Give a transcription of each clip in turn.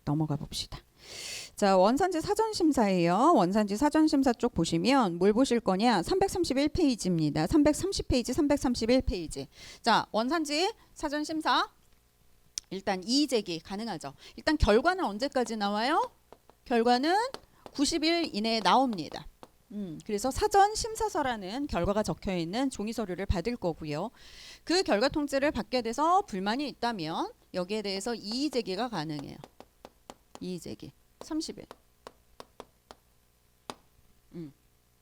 넘어가 봅시다. 자, 원산지 사전심사예요. 원산지 사전심사 쪽 보시면 뭘 보실 거냐? 331페이지입니다. 330페이지, 331페이지. 자, 원산지 사전심사. 일단 이의제기 가능하죠. 일단 결과는 언제까지 나와요? 결과는 90일 이내에 나옵니다. 그래서 사전심사서라는 결과가 적혀있는 종이서류를 받을 거고요. 그 결과 통지를 받게 돼서 불만이 있다면 여기에 대해서 이의제기가 가능해요. 이의제기 30일.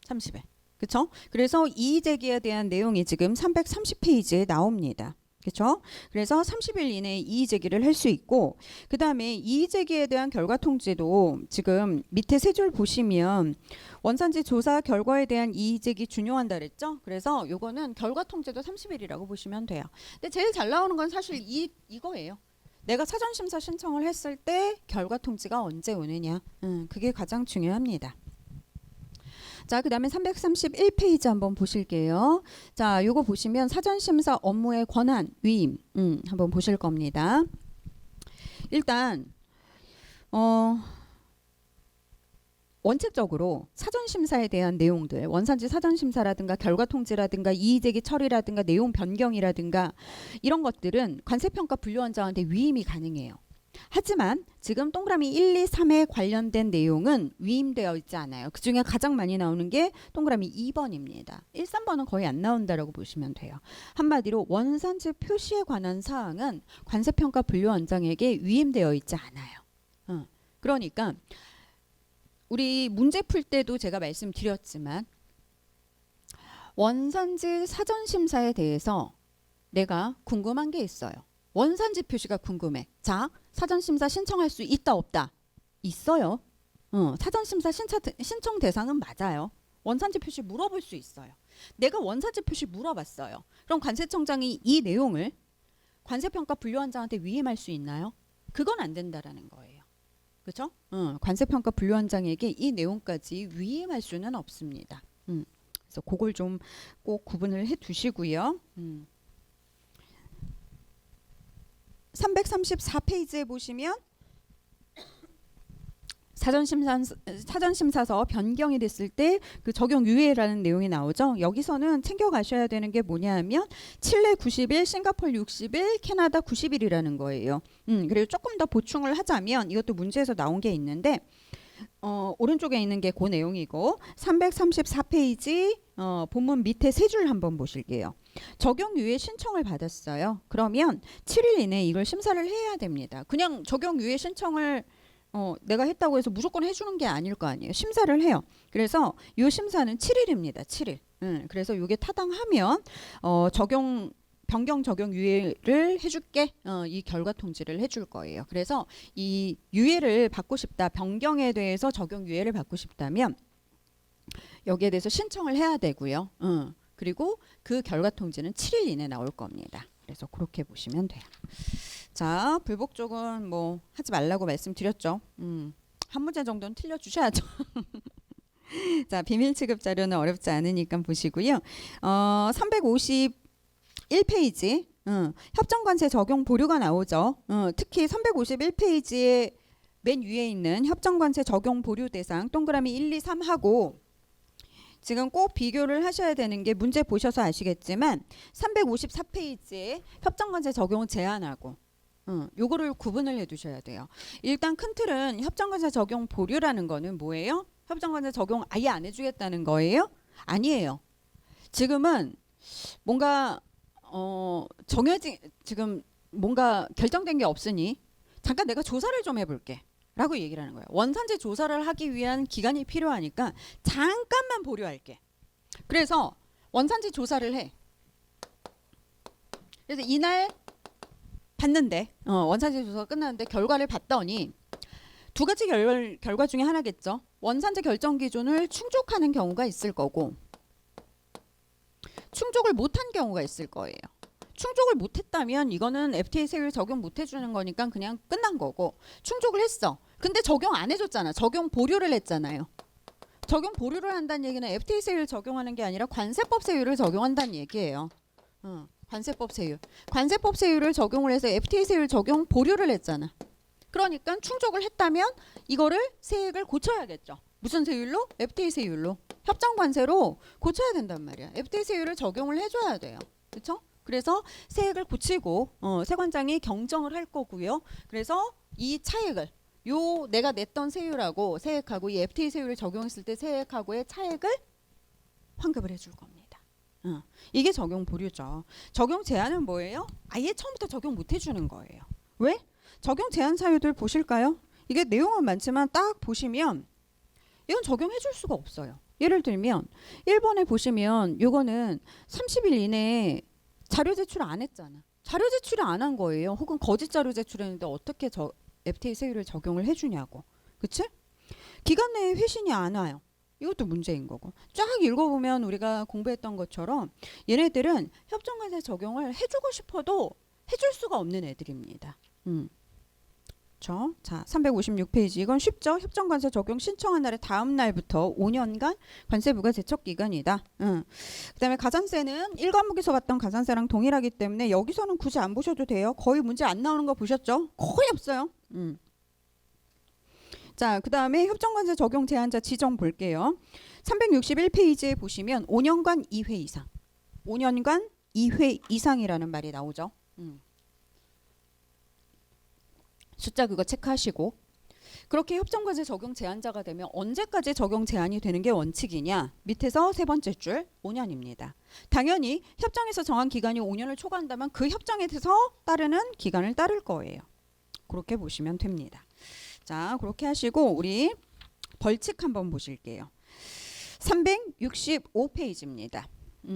30일. 그쵸? 그래서 이의제기에 대한 내용이 지금 330페이지에 나옵니다. 그렇죠? 그래서 30일 이내에 이의제기를 할 수 있고, 그 다음에 이의제기에 대한 결과 통지도 지금 밑에 세 줄 보시면 원산지 조사 결과에 대한 이의제기 준용한다 그랬죠? 그래서 요거는 결과 통지도 30일이라고 보시면 돼요. 근데 제일 잘 나오는 건 사실 이거예요. 내가 사전심사 신청을 했을 때 결과 통지가 언제 오느냐. 그게 가장 중요합니다. 자, 그 다음에 331페이지 한번 보실게요. 자, 요거 보시면 사전심사 업무의 권한, 위임, 한번 보실 겁니다. 일단, 원칙적으로 사전심사에 대한 내용들, 원산지 사전심사라든가 결과통지라든가 이의제기 처리라든가 내용 변경이라든가 이런 것들은 관세평가 분류원장한테 위임이 가능해요. 하지만 지금 동그라미 1, 2, 3에 관련된 내용은 위임되어 있지 않아요. 그 중에 가장 많이 나오는 게 동그라미 2번입니다. 1, 3번은 거의 안 나온다라고 보시면 돼요. 한마디로 원산지 표시에 관한 사항은 관세평가 분류원장에게 위임되어 있지 않아요. 그러니까 우리 문제 풀 때도 제가 말씀드렸지만 원산지 사전심사에 대해서 내가 궁금한 게 있어요. 원산지 표시가 궁금해. 자, 사전심사 신청할 수 있다 없다? 있어요. 사전심사 신청 대상은 맞아요. 원산지 표시 물어볼 수 있어요. 내가 원산지 표시 물어봤어요. 그럼 관세청장이 이 내용을 관세평가 분류원장한테 위임할 수 있나요? 그건 안 된다라는 거예요. 그렇죠? 관세평가 분류원장에게 이 내용까지 위임할 수는 없습니다. 그래서 그걸 좀 꼭 구분을 해 두시고요. 334페이지에 보시면 사전심사서 변경이 됐을 때 그 적용 유예라는 내용이 나오죠. 여기서는 챙겨가셔야 되는 게 뭐냐 하면 칠레 90일, 싱가포르 60일, 캐나다 90일이라는 거예요. 그리고 조금 더 보충을 하자면 이것도 문제에서 나온 게 있는데 오른쪽에 있는 게 그 내용이고 334페이지 본문 밑에 세 줄 한번 보실게요. 적용유예 신청을 받았어요. 그러면 7일 이내에 이걸 심사를 해야 됩니다. 그냥 적용유예 신청을 내가 했다고 해서 무조건 해주는 게 아닐 거 아니에요. 심사를 해요. 그래서 이 심사는 7일입니다. 7일. 그래서 이게 타당하면 변경 적용 유예를 해줄게. 이 결과 통지를 해줄 거예요. 그래서 이 유예를 받고 싶다. 변경에 대해서 적용 유예를 받고 싶다면 여기에 대해서 신청을 해야 되고요. 그리고 그 결과 통지는 7일 이내 나올 겁니다. 그래서 그렇게 보시면 돼요. 자, 불복 쪽은 뭐 하지 말라고 말씀드렸죠. 한 문제 정도는 틀려주셔야죠. 자, 비밀 취급 자료는 어렵지 않으니까 보시고요. 351페이지 협정관세 적용 보류가 나오죠. 특히 351페이지에 맨 위에 있는 협정관세 적용 보류 대상 동그라미 1, 2, 3하고 지금 꼭 비교를 하셔야 되는 게 문제 보셔서 아시겠지만 354페이지에 협정관세 적용 제한하고 요거를 구분을 해 두셔야 돼요. 일단 큰 틀은 협정관세 적용 보류라는 거는 뭐예요? 협정관세 적용 아예 안 해주겠다는 거예요? 아니에요. 지금은 뭔가 지금 뭔가 결정된 게 없으니 잠깐 내가 조사를 좀 해볼게 라고 얘기를 하는 거예요. 원산지 조사를 하기 위한 기간이 필요하니까 잠깐만 보류할게. 그래서 원산지 조사를 해. 그래서 이날 봤는데 원산지 조사가 끝났는데 결과를 봤더니 두 가지 결과 중에 하나겠죠. 원산지 결정 기준을 충족하는 경우가 있을 거고 충족을 못한 경우가 있을 거예요. 충족을 못했다면 이거는 FTA 세율 적용 못해주는 거니까 그냥 끝난 거고 충족을 했어. 근데 적용 안 해줬잖아. 적용 보류를 했잖아요. 적용 보류를 한다는 얘기는 FTA 세율 적용하는 게 아니라 관세법 세율을 적용한다는 얘기예요. 관세법 세율. 관세법 세율을 적용을 해서 FTA 세율 적용 보류를 했잖아. 그러니까 충족을 했다면 이거를 세액을 고쳐야겠죠. 무슨 세율로? FTA 세율로. 협정 관세로 고쳐야 된단 말이야. FTA 세율을 적용을 해줘야 돼요. 그렇죠? 그래서 세액을 고치고 세관장이 경정을 할 거고요. 그래서 이 차액을 요 내가 냈던 세율하고 세액하고 이 FTA 세율을 적용했을 때 세액하고의 차액을 환급을 해줄 겁니다. 이게 적용 보류죠. 적용 제한은 뭐예요? 아예 처음부터 적용 못 해주는 거예요. 왜? 적용 제한 사유들 보실까요? 이게 내용은 많지만 딱 보시면 이건 적용해 줄 수가 없어요. 예를 들면 1번에 보시면 요거는 30일 이내에 자료 제출 안 했잖아. 자료 제출을 안 한 거예요. 혹은 거짓 자료 제출했는데 어떻게 FTA 세율을 적용을 해주냐고. 그치? 기간 내에 회신이 안 와요. 이것도 문제인 거고. 쫙 읽어보면 우리가 공부했던 것처럼 얘네들은 협정관세 적용을 해주고 싶어도 해줄 수가 없는 애들입니다. 자, 356페이지. 이건 쉽죠? 협정관세 적용 신청한 날의 다음 날부터 5년간 관세부가 제척 기간이다. 그다음에 가산세는 1과목에서 봤던 가산세랑 동일하기 때문에 여기서는 굳이 안 보셔도 돼요. 거의 문제 안 나오는 거 보셨죠? 거의 없어요. 자, 그다음에 협정관세 적용 제한자 지정 볼게요. 361페이지에 보시면 5년간 2회 이상. 5년간 2회 이상이라는 말이 나오죠. 숫자 그거 체크하시고. 그렇게 협정관세 적용 제한자가 되면 언제까지 적용 제한이 되는 게 원칙이냐? 밑에서 세 번째 줄 5년입니다. 당연히 협정에서 정한 기간이 5년을 초과한다면 그 협정에 대해서 따르는 기간을 따를 거예요. 그렇게 보시면 됩니다. 자, 그렇게 하시고 우리 벌칙 한번 보실게요. 365페이지입니다.